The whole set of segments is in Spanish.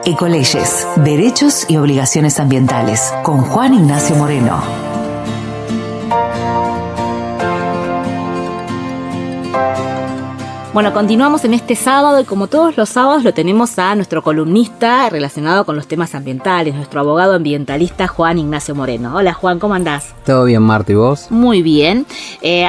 Ecoleyes, derechos y obligaciones ambientales, con Juan Ignacio Moreno. Bueno, continuamos en este sábado y como todos los sábados lo tenemos a nuestro columnista relacionado con los temas ambientales, nuestro abogado ambientalista Juan Ignacio Moreno. Hola Juan, ¿cómo andás? Todo bien, Marta, ¿y vos? Muy bien.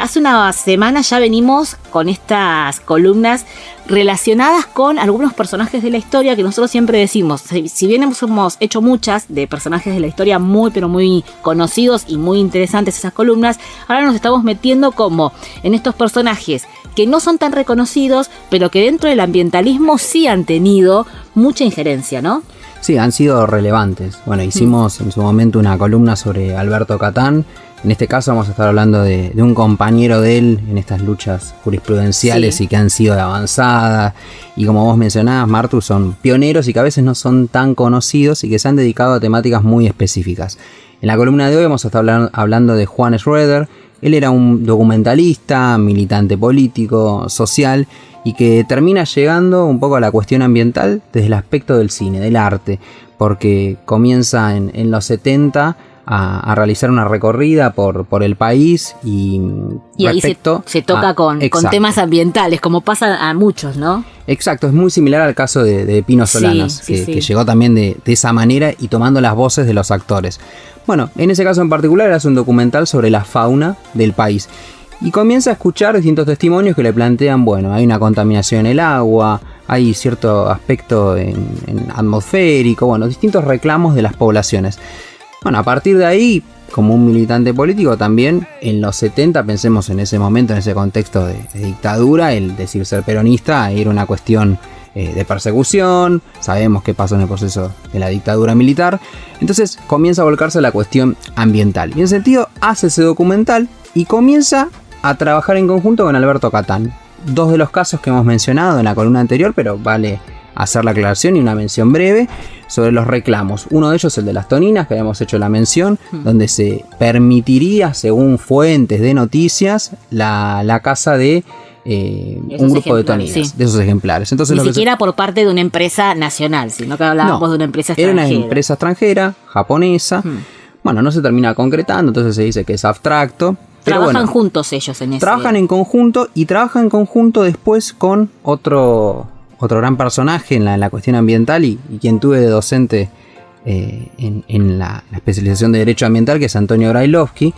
Hace una semana ya venimos con estas columnas relacionadas con algunos personajes de la historia que nosotros siempre decimos, si bien hemos hecho muchas de personajes de la historia muy pero muy conocidos y muy interesantes esas columnas, ahora nos estamos metiendo como en estos personajes que no son tan reconocidos, pero que dentro del ambientalismo sí han tenido mucha injerencia, ¿no? Sí, han sido relevantes. Bueno, hicimos en su momento una columna sobre Alberto Catán. En este caso vamos a estar hablando de un compañero de él en estas luchas jurisprudenciales y que han sido de avanzada. Y como vos mencionabas, Martu, son pioneros y que a veces no son tan conocidos y que se han dedicado a temáticas muy específicas. En la columna de hoy vamos a estar hablando de Juan Schroeder. Él era un documentalista, militante político, social y que termina llegando un poco a la cuestión ambiental desde el aspecto del cine, del arte, porque comienza en los 70 a realizar una recorrida por el país y ahí se toca con temas ambientales, como pasa a muchos, ¿no? Exacto, es muy similar al caso de Pino Solanas, que llegó también de esa manera y tomando las voces de los actores. Bueno, en ese caso en particular es un documental sobre la fauna del país. Y comienza a escuchar distintos testimonios que le plantean, bueno, hay una contaminación en el agua, hay cierto aspecto en atmosférico, bueno, distintos reclamos de las poblaciones. Bueno, a partir de ahí, como un militante político también, en los 70, pensemos en ese momento, en ese contexto de dictadura, el decir ser peronista era una cuestión de persecución, sabemos qué pasó en el proceso de la dictadura militar, entonces comienza a volcarse a la cuestión ambiental. Y en ese sentido hace ese documental y comienza a trabajar en conjunto con Alberto Catán. Dos de los casos que hemos mencionado en la columna anterior, pero vale hacer la aclaración y una mención breve sobre los reclamos. Uno de ellos, el de las toninas, que habíamos hecho la mención, donde se permitiría, según fuentes de noticias, la caza de un grupo de toninas, de esos ejemplares. Entonces, ni siquiera por parte de una empresa nacional, sino que hablábamos de una empresa extranjera. Era una empresa extranjera, japonesa. Bueno, no se termina concretando, entonces se dice que es abstracto. Trabajan juntos ellos en eso. Trabajan en conjunto y trabajan en conjunto después con otro gran personaje en la cuestión ambiental y quien tuve de docente en la especialización de Derecho Ambiental, que es Antonio Brailovsky.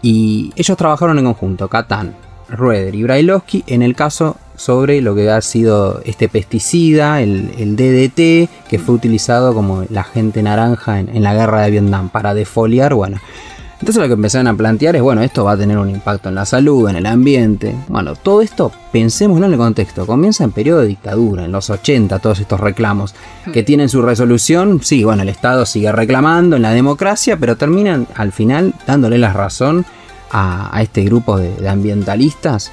Y ellos trabajaron en conjunto, Catán, Schroeder y Brailovsky, en el caso sobre lo que ha sido este pesticida, el DDT, que fue utilizado como el agente naranja en la guerra de Vietnam para defoliar, bueno. Entonces lo que empezaron a plantear es, bueno, esto va a tener un impacto en la salud, en el ambiente. Bueno, todo esto, pensémoslo en el contexto, comienza en periodo de dictadura, en los 80, todos estos reclamos que tienen su resolución. Sí, bueno, el Estado sigue reclamando en la democracia, pero terminan al final dándole la razón a este grupo de ambientalistas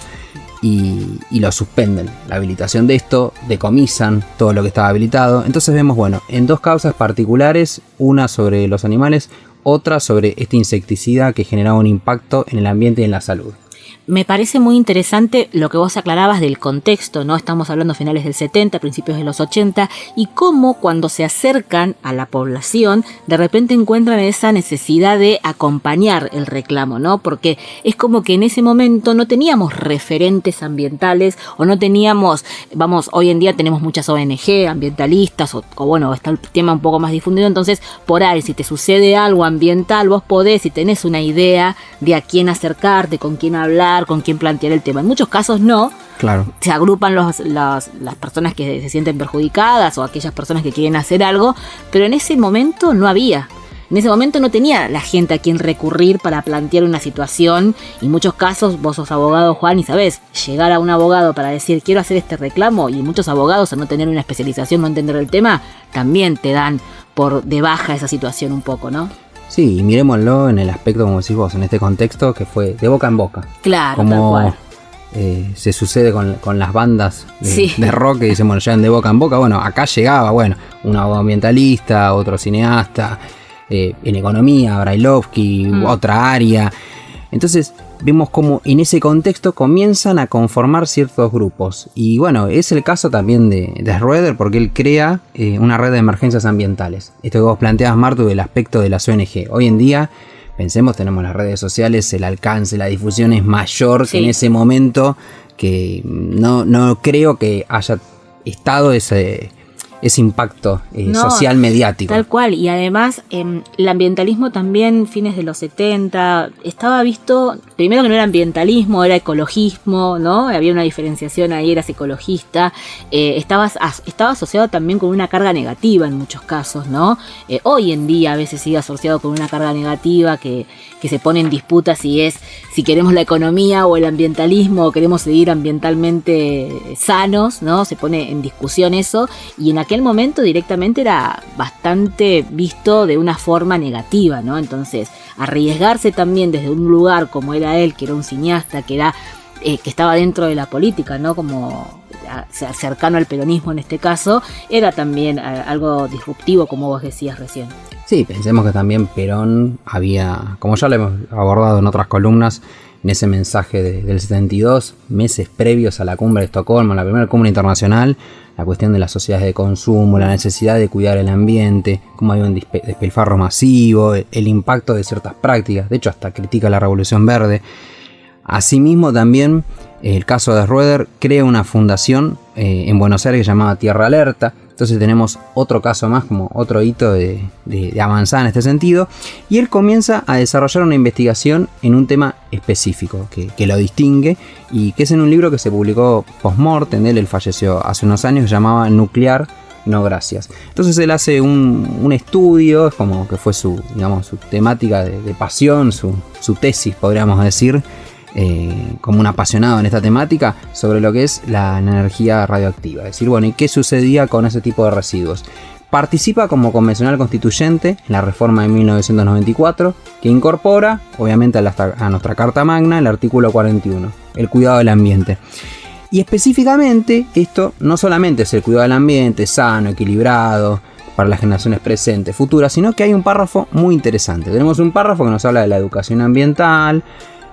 y lo suspenden. La habilitación de esto, decomisan todo lo que estaba habilitado. Entonces vemos, bueno, en dos causas particulares, una sobre los animales, otra sobre este insecticida que generaba un impacto en el ambiente y en la salud. Me parece muy interesante lo que vos aclarabas del contexto, ¿no? Estamos hablando finales del 70, principios de los 80, y cómo cuando se acercan a la población, de repente encuentran esa necesidad de acompañar el reclamo, ¿no? Porque es como que en ese momento no teníamos referentes ambientales, o no teníamos, hoy en día tenemos muchas ONG ambientalistas, o bueno, está el tema un poco más difundido, entonces por ahí, si te sucede algo ambiental, vos podés, si tenés una idea de a quién acercarte, con quién hablar, con quién plantear el tema. En muchos casos no. Claro. Se agrupan las personas que se sienten perjudicadas o aquellas personas que quieren hacer algo, pero en ese momento no había. En ese momento no tenía la gente a quien recurrir para plantear una situación. Y en muchos casos, vos sos abogado, Juan, y sabés, llegar a un abogado para decir quiero hacer este reclamo, y muchos abogados al no tener una especialización, no entender el tema, también te dan por de baja esa situación un poco, ¿no? Sí, y miremoslo en el aspecto, como decís vos, en este contexto que fue de boca en boca. Claro, como tal cual. Se sucede con las bandas de rock que dicen, bueno, llegan de boca en boca. Bueno, acá llegaba, bueno, un abogado ambientalista, otro cineasta, en economía, Brailovsky, otra área. Entonces vemos cómo en ese contexto comienzan a conformar ciertos grupos. Y bueno, es el caso también de Schroeder, porque él crea una red de emergencias ambientales. Esto que vos planteabas, Martu, del aspecto de las ONG. Hoy en día, pensemos, tenemos las redes sociales, el alcance, la difusión es mayor que en ese momento, que no creo que haya estado ese impacto social mediático. Tal cual, y además el ambientalismo también, fines de los 70, estaba visto, primero que no era ambientalismo, era ecologismo, ¿no? Había una diferenciación ahí, eras ecologista, estaba asociado también con una carga negativa en muchos casos, ¿no? Hoy en día a veces sigue asociado con una carga negativa que se pone en disputa si queremos la economía o el ambientalismo, o queremos seguir ambientalmente sanos, ¿no? Se pone en discusión eso, y en aquel momento directamente era bastante visto de una forma negativa, ¿no? Entonces, arriesgarse también desde un lugar como era él, que era un cineasta, que estaba dentro de la política, ¿no? Como cercano al peronismo en este caso, era también algo disruptivo, como vos decías recién. Sí, pensemos que también Perón había, como ya lo hemos abordado en otras columnas, en ese mensaje del 72, meses previos a la cumbre de Estocolmo, la primera cumbre internacional, la cuestión de las sociedades de consumo, la necesidad de cuidar el ambiente, cómo había un despilfarro masivo, el impacto de ciertas prácticas, de hecho hasta critica la Revolución Verde. Asimismo también el caso de Schroeder crea una fundación en Buenos Aires que se llamaba Tierra Alerta. Entonces tenemos otro caso más, como otro hito de avanzada en este sentido. Y él comienza a desarrollar una investigación en un tema específico que lo distingue, y que es en un libro que se publicó post-mortem. Él falleció hace unos años, se llamaba Nuclear, no gracias. Entonces él hace un estudio, es como que fue su temática de pasión, su tesis, podríamos decir, como un apasionado en esta temática, sobre lo que es la energía radioactiva. Es decir, bueno, ¿y qué sucedía con ese tipo de residuos? Participa como convencional constituyente en la reforma de 1994, que incorpora, obviamente, a nuestra Carta Magna, el artículo 41, el cuidado del ambiente. Y específicamente, esto no solamente es el cuidado del ambiente sano, equilibrado, para las generaciones presentes, futuras, sino que hay un párrafo muy interesante. Tenemos un párrafo que nos habla de la educación ambiental,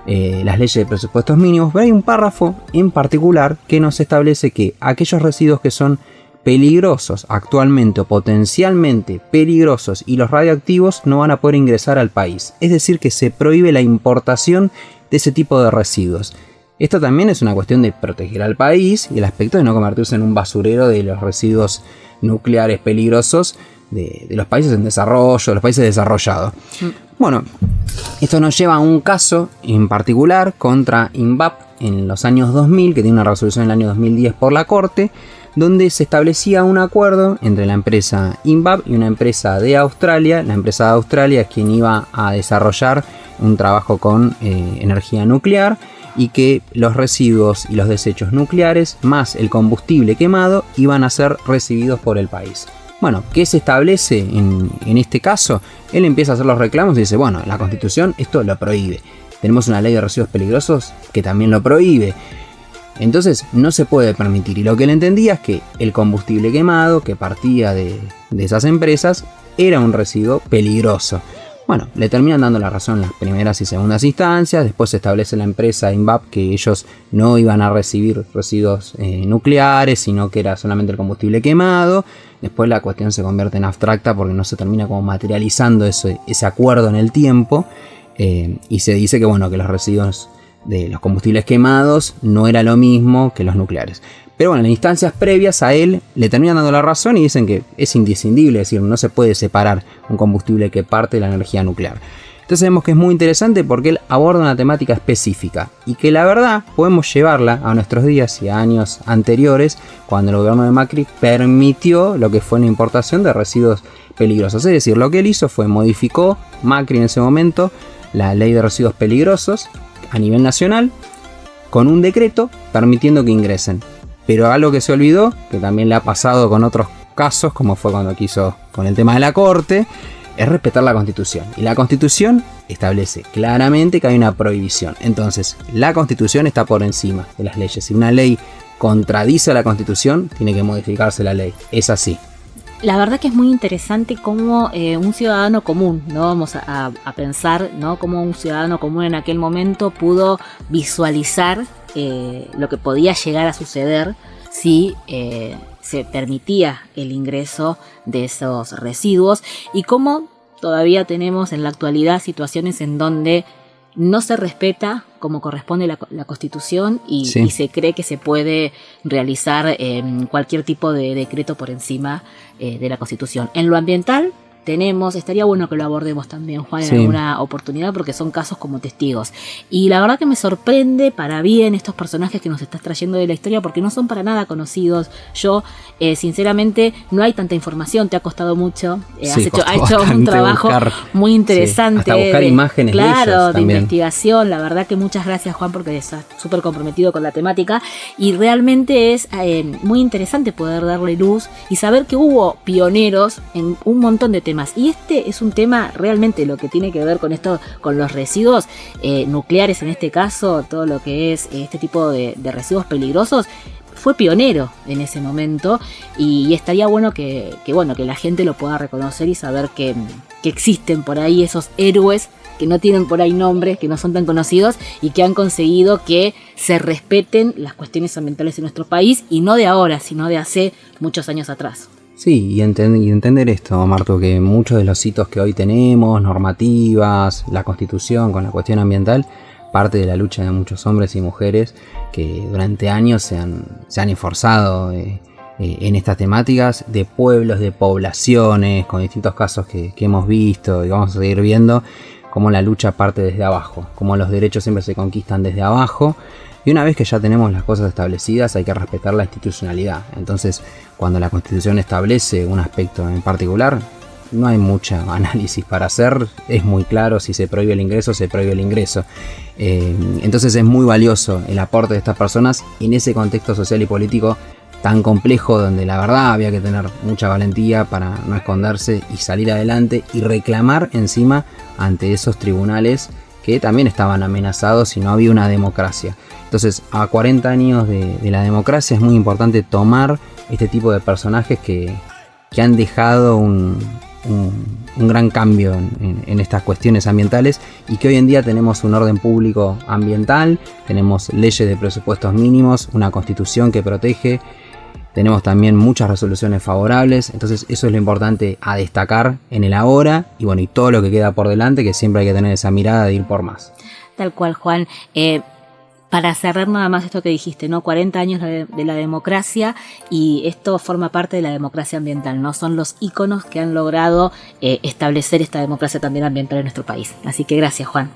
las leyes de presupuestos mínimos, pero hay un párrafo en particular que nos establece que aquellos residuos que son peligrosos actualmente o potencialmente peligrosos y los radioactivos no van a poder ingresar al país. Es decir, que se prohíbe la importación de ese tipo de residuos. Esto también es una cuestión de proteger al país y el aspecto de no convertirse en un basurero de los residuos nucleares peligrosos de los países en desarrollo, de los países desarrollados. Bueno, esto nos lleva a un caso en particular contra INVAP en los años 2000, que tiene una resolución en el año 2010 por la Corte, donde se establecía un acuerdo entre la empresa INVAP y una empresa de Australia. La empresa de Australia es quien iba a desarrollar un trabajo con energía nuclear, y que los residuos y los desechos nucleares más el combustible quemado iban a ser recibidos por el país. Bueno, ¿qué se establece en este caso? Él empieza a hacer los reclamos y dice, bueno, la Constitución esto lo prohíbe. Tenemos una ley de residuos peligrosos que también lo prohíbe. Entonces no se puede permitir. Y lo que él entendía es que el combustible quemado que partía de esas empresas era un residuo peligroso. Bueno, le terminan dando la razón en las primeras y segundas instancias. Después se establece la empresa INVAP que ellos no iban a recibir residuos nucleares, sino que era solamente el combustible quemado. Después la cuestión se convierte en abstracta porque no se termina como materializando ese acuerdo en el tiempo. Y se dice que, bueno, que los residuos de los combustibles quemados no era lo mismo que los nucleares. Pero bueno, en instancias previas a él le terminan dando la razón y dicen que es indiscindible, es decir, no se puede separar un combustible que parte de la energía nuclear. Entonces vemos que es muy interesante porque él aborda una temática específica y que la verdad podemos llevarla a nuestros días y a años anteriores, cuando el gobierno de Macri permitió lo que fue una importación de residuos peligrosos. Es decir, lo que él hizo fue modificó, Macri en ese momento, la ley de residuos peligrosos a nivel nacional con un decreto permitiendo que ingresen. Pero algo que se olvidó, que también le ha pasado con otros casos, como fue cuando quiso con el tema de la Corte, es respetar la Constitución. Y la Constitución establece claramente que hay una prohibición. Entonces, la Constitución está por encima de las leyes. Si una ley contradice a la Constitución, tiene que modificarse la ley. Es así. La verdad que es muy interesante cómo un ciudadano común, ¿no? Vamos a pensar, ¿no? Cómo un ciudadano común en aquel momento pudo visualizar lo que podía llegar a suceder si se permitía el ingreso de esos residuos, y cómo todavía tenemos en la actualidad situaciones en donde no se respeta como corresponde la Constitución y se cree que se puede realizar cualquier tipo de decreto por encima de la Constitución. En lo ambiental estaría bueno que lo abordemos también, Juan, en alguna oportunidad, porque son casos como testigos. Y la verdad que me sorprende para bien estos personajes que nos estás trayendo de la historia, porque no son para nada conocidos. Yo, sinceramente, no hay tanta información, te ha costado mucho. Has hecho un trabajo muy interesante. Hasta buscar imágenes de investigación. La verdad que muchas gracias, Juan, porque estás súper comprometido con la temática. Y realmente es muy interesante poder darle luz y saber que hubo pioneros en un montón de temas. Y este es un tema realmente lo que tiene que ver con esto, con los residuos nucleares, en este caso, todo lo que es este tipo de residuos peligrosos. Fue pionero en ese momento y estaría bueno que la gente lo pueda reconocer y saber que existen por ahí esos héroes que no tienen por ahí nombre, que no son tan conocidos y que han conseguido que se respeten las cuestiones ambientales en nuestro país, y no de ahora, sino de hace muchos años atrás. Sí, y entender esto, Marto, que muchos de los hitos que hoy tenemos, normativas, la Constitución con la cuestión ambiental, parte de la lucha de muchos hombres y mujeres que durante años se han esforzado en estas temáticas, de pueblos, de poblaciones, con distintos casos que hemos visto y vamos a seguir viendo, cómo la lucha parte desde abajo, cómo los derechos siempre se conquistan desde abajo. Y una vez que ya tenemos las cosas establecidas, hay que respetar la institucionalidad. Entonces, cuando la Constitución establece un aspecto en particular, no hay mucho análisis para hacer. Es muy claro, si se prohíbe el ingreso, se prohíbe el ingreso. Entonces es muy valioso el aporte de estas personas en ese contexto social y político tan complejo, donde la verdad había que tener mucha valentía para no esconderse y salir adelante y reclamar encima ante esos tribunales que también estaban amenazados y no había una democracia. Entonces, a 40 años de la democracia es muy importante tomar este tipo de personajes que han dejado un gran cambio en estas cuestiones ambientales, y que hoy en día tenemos un orden público ambiental, tenemos leyes de presupuestos mínimos, una constitución que protege, tenemos también muchas resoluciones favorables. Entonces eso es lo importante a destacar en el ahora y todo lo que queda por delante, que siempre hay que tener esa mirada de ir por más. Tal cual, Juan. Para cerrar nada más esto que dijiste, ¿no? 40 años de la democracia, y esto forma parte de la democracia ambiental, ¿no? Son los íconos que han logrado establecer esta democracia también ambiental en nuestro país. Así que gracias, Juan.